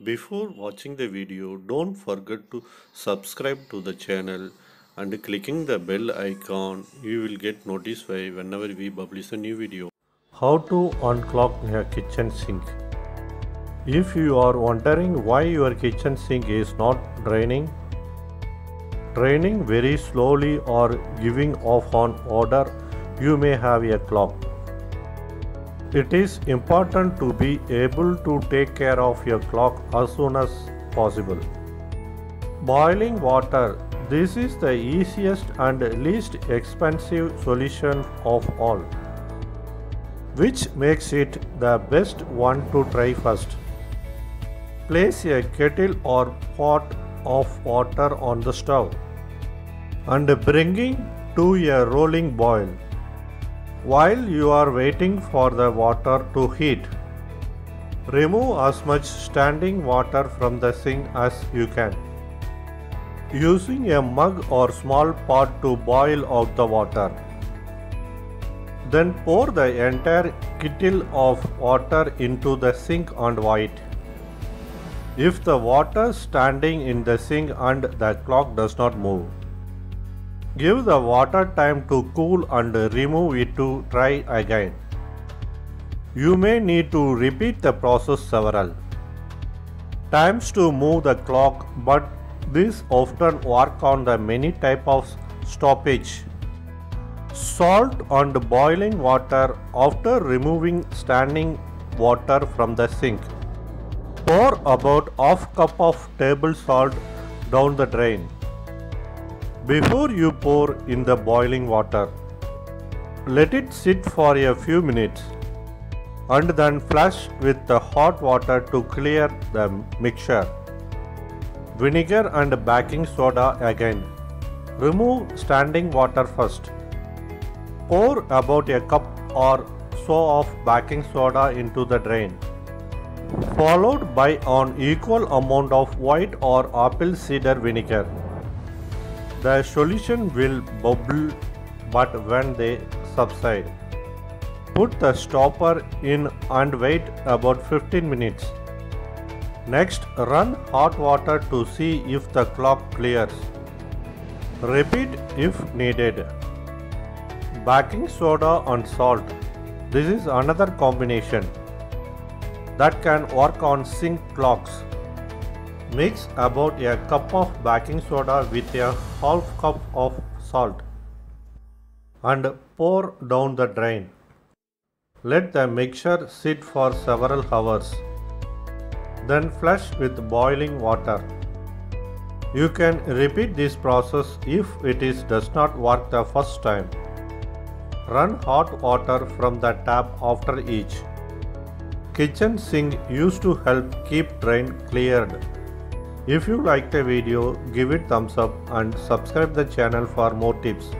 Before watching the video, don't forget to subscribe to the channel and clicking the bell icon. You will get notified whenever we publish a new video. How to unclog your kitchen sink? If you are wondering why your kitchen sink is not draining very slowly or giving off an odor, you may have a clog. It is important to be able to take care of your clog as soon as possible. Boiling water. This is the easiest and least expensive solution of all, which makes it the best one to try first. Place a kettle or pot of water on the stove and bringing to a rolling boil. While you are waiting for the water to heat, remove as much standing water from the sink as you can, using a mug or small pot to boil out the water. Then pour the entire kettle of water into the sink and wait. If the water standing in the sink and the clog does not move, give the water time to cool and remove it to try again. You may need to repeat the process several times to move the clog, but this often work on the many type of stoppage. Salt and boiling water. After removing standing water from the sink, pour about half cup of table salt down the drain. Before you pour in the boiling water, let it sit for a few minutes and then flush with the hot water to clear the mixture. Vinegar and baking soda again. Remove standing water first. Pour about a cup or so of baking soda into the drain, followed by an equal amount of white or apple cider vinegar. The solution will bubble, but when they subside, put the stopper in and wait about 15 minutes. Next, run hot water to see if the clog clears. Repeat if needed. Baking soda and salt. This is another combination that can work on sink clogs. Mix about a cup of baking soda with a half cup of salt and pour down the drain. Let the mixture sit for several hours. Then flush with boiling water. You can repeat this process if does not work the first time. Run hot water from the tap after each. Kitchen sink used to help keep drain cleared. If you like the video, give it thumbs up and subscribe the channel for more tips.